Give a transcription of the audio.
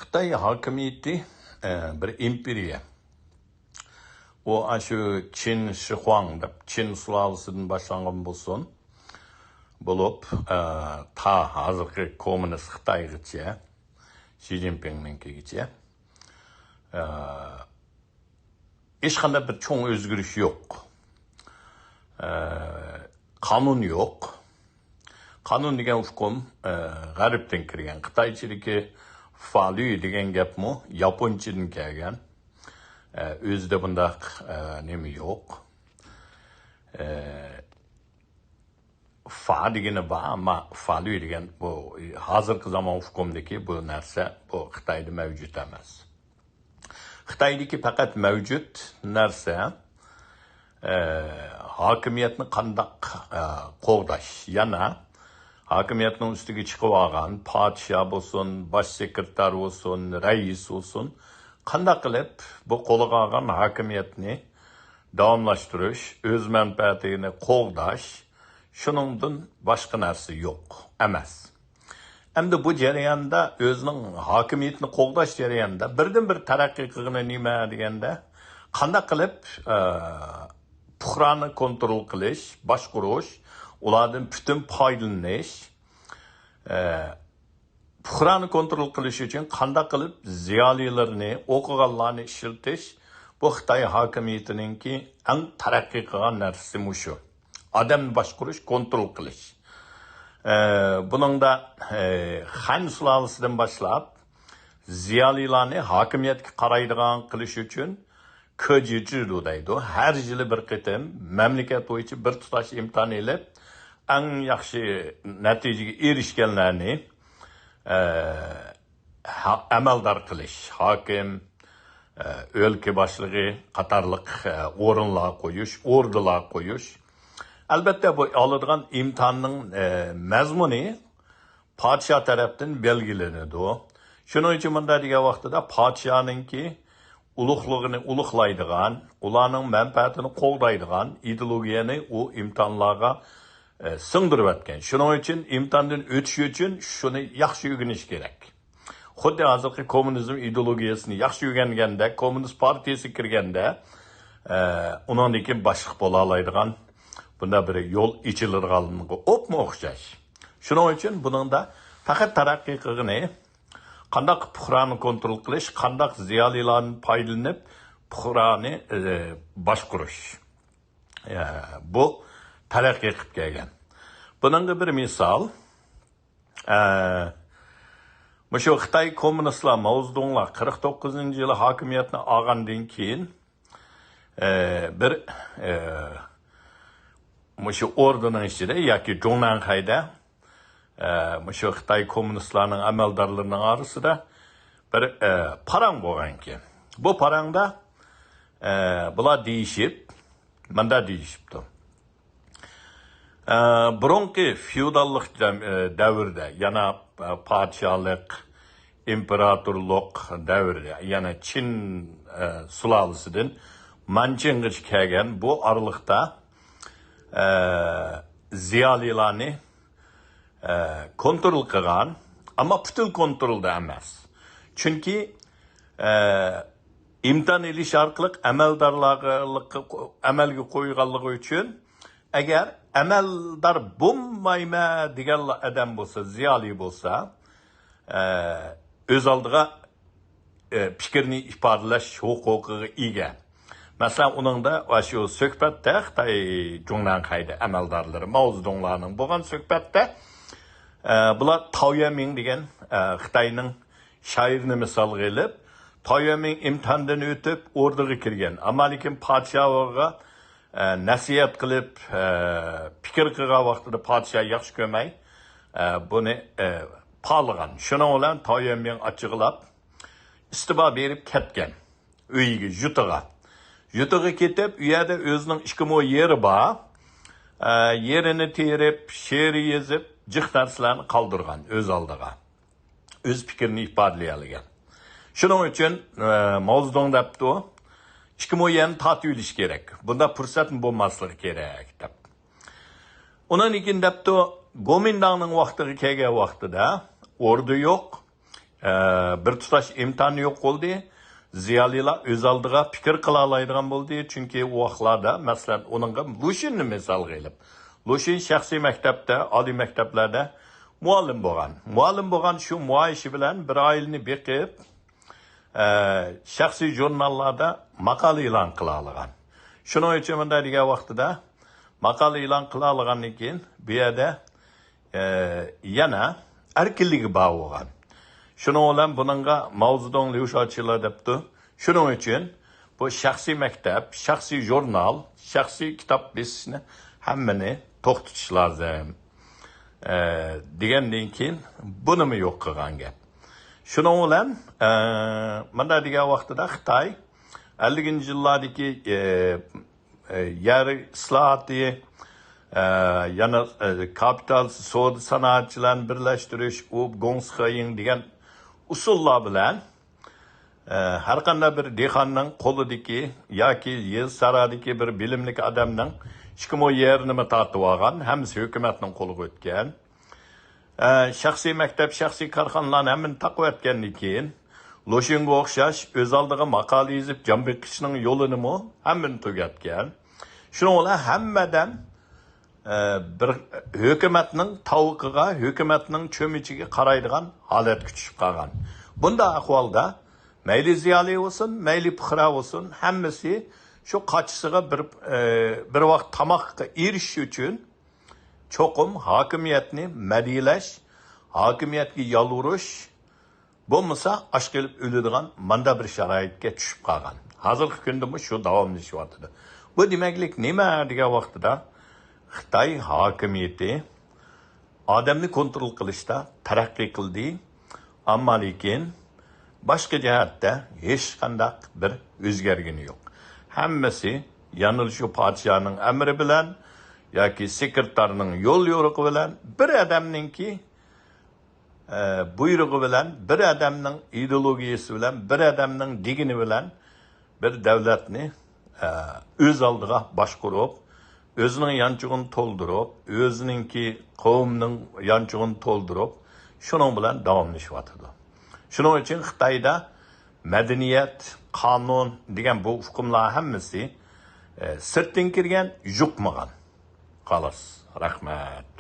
Xitay hakimiyeti bir imperiya. O aşı Çin Şihuang dep Çin sulalısından başlangan bolsun. Bulup ta hazırkı komünist Xitaygacha Xi Jinping'ninkigacha hech qanday bir cho'ng o'zgarish yo'q. Qonun yo'q. Qonun degan hukm g'arbdan kirgan. Xitoychiligi falu degan gapmi yaponchadan kelgan. O'zida bundaq nima yo'q. Fa degani bor, ammo falu degan bu hozirgi zamon hukmidagi bu narsa bu Xitoyda mavjud emas. Xitoydagi faqat mavjud narsa hokimiyatni qandaq qo'g'dash. Yana hokimiyatning ustiga chiqib olgan podshoh bo'lsin, bosh sekretar bo'lsin, rais bo'lsin, qandaq qilib bu qo'liga olgan hokimiyatni davomlashtirish, o'z manfaatini qo'g'dash, shuningdan boshqa narsa yo'q emas. Endi bu jarayonda o'zining hokimiyatini qo'g'dash jarayonida birdan-bir taraqqiy qilgani nima deganda, qanday qilib puhrani kontrol qilish, boshqarish, ulardan butun foydalanish, puhrani kontrol qilish uchun qanday qilib ziyolilarni, o'qiganlarni ishiltish, bu Xitoy hokimiyatiningki eng taraqqiy qilgan narsasi shu. Odamni boshqarish, kontrol qilish. Buningda Han sulalasidan boshlab ziyolilarni hokimiyatga qaraydigan qilish uchun ko'jijidu deydi. Har yili bir qitim mamlakat bo'yicha bir tutash imtihon elib, eng yaxshi natijaga erishganlarni amaldor qilish, hokim, o'lka boshlig'i qatorliq o'rinlar qo'yish, o'rdalar qo'yish. Albatta bu oladigan imtihonning mazmuni podshoh tarafdan belgilanadi. Shuning uchun bunda degan vaqtida podshohninki ulug'lig'ini ulug'laydigan, ularning manfaatini qo'g'daydigan ideologiyani u imtihonlarga singdirib o'tgan. Shuning uchun imtihondan o'tish uchun shuni yaxshi o'rganish kerak. Xuddi hozirgi kommunizm ideologiyasini yaxshi o'rganganda, kommunist partiyasi kirganda, uningdan boshqa bo'la oladigan bunda bir yo'l ichiladiganligiga o'pma o'xshash. Shuning uchun buningda faqat taraqqiy qilgani qandaq puhrani kontrol qilish, qandaq ziyolilarni foydalanib puhrani boshqarish. Bu taraqqiy qilib kelgan. Buningga bir misol, shu Xitoy kommunistlar, Mao Zedonglar 49-yili hokimiyatni olgandan keyin bir shu ordenning ichida yoki Zhongnanhayda shu Xitoy kommunistlarining amaldorlarining orasida bir parang bo'lgan ekan. Bu parangda bular deyishib, manda deyishibdi. Burungi feodallik davrida, yana podshohlik, imperatorlik davrida, yana Çin sulalasidan Manchungacha kelgan bu oralikda ziyolilarni kontrol qilgan, ammo butun kontrolda emas. Chunki imtihon elish orqali amaldorlarga amalga qo'yganligi uchun agar amaldor bo'lmayma degan odam bo'lsa, ziyoli bo'lsa, o'z oldiga fikrni ifodalash huquqiga ega. Masalan, uningda shu suhbatda Xitoy Zhongnanhayda amaldorlari, Mao Zedonglarning bo'lgan suhbatda bular Tao Yaming degan Xitoyning shoirini misol qilib, Tao Yaming imtihondan o'tib o'rdaga kirgan. Ammo lekin podshohga nasihat qilib, fikr qilgan vaqtida podshoh yaxshi ko'rmay, buni palgan. Shuning bilan Tao Yaming ochig'lab istibo berib ketgan. Uyiga, yutiga. Yutiga ketib, u yerda o'zining 2 mo yeri bor. Yerini terib, she'r yozib, jiq narsalarni qoldirgan o'z oldiga. O'z fikrini ifodalay olgan. Shuning uchun Mao Zedong debdi, 2 mo yerni tatib olish kerak. Bunda fursat bo'lmasligi kerak deb. Undan keyin debdi, Gomindangning vaqtiga kelgan vaqtida ordu yo'q, bir tutash imtihoni yo'q bo'ldi. Ziyolilar o'z oldiga fikr qila oladigan bo'ldi. Chunki u vaqtlarda, masalan, uningga Lushinni misol qilib, Lushin shaxsiy maktabda, oliy maktablarda muallim bo'lgan. Muallim bo'lgan shu muayishi bilan bir oilani beqib, shaxsiy jurnallarda maqola e'lon qila olgan. Shuning uchun bunday degan vaqtida maqola e'lon qila olgandan keyin bu yerda yana erkinligi bor bo'lgan. Shuning bilan buningga mavzudon levshachilar debdi. Shuning uchun bu shaxsiy maktab, shaxsiy jurnal, shaxsiy kitob besishni hammani to'xtatish lozim. Degandan keyin bunimi yo'q qilgan gap. Shuning bilan mana degan vaqtida Xitoy 50-yillardagi yer islohoti, yana kapital savdo sanoatchilarni birlashtirish, u Gongsxaying degan usullar bilan har qanday bir dehqonning qo'lidagi yoki yer saradagi bir bilimli odamning ishkimo yerini tortib olgan, hammasi hukumatning qo'liga o'tgan. Shaxsiy maktab, shaxsiy korxonalarni hammani taqib o'tgandan keyin Lushinga o'xshash o'z oldiga maqola yozib jon beqishning yo'lini hammani tugatgan. Shuning bilan hammadan bir hukumatning tavuqiga, hukumatning cho'michiga qaraydigan holatga tushib qolgan. Bunda ahvolda mayli ziyoli bo'lsin, mayli puxra bo'lsin, hammasi shu qochisiga bir vaqt tamoqqa erishish uchun cho'qim hokimiyatni madiylash, hokimiyatga yolvurish bo'lmasa osh qilib o'ladigan manda bir sharoitga tushib qolgan. Hozirgi kunda shu davomlashyapti. Bu demaklik nima degan vaqtida Xitoy hokimiyati odamni kontrol qilishda taraqqiy qildi, ammo lekin boshqa jihatda hech qanday bir o'zgargani yo'q. Hammasi yanil shu podshoning amri bilan yoki sekretarning yo'l yo'riqi bilan, bir odamningki buyrug'i bilan, bir odamning ideologiyasi bilan, bir odamning degini bilan bir davlatni o'z oldiga boshqarib, o'zining yanchug'ini to'ldirib, o'zininki qavmning yanchug'ini to'ldirib, shuning bilan davomlashyapti. Shuning uchun Xitoyda madaniyat, qonun degan bu hukmlar hammasi sirtdan kirgan, yuqmagan. Xolos, rahmat.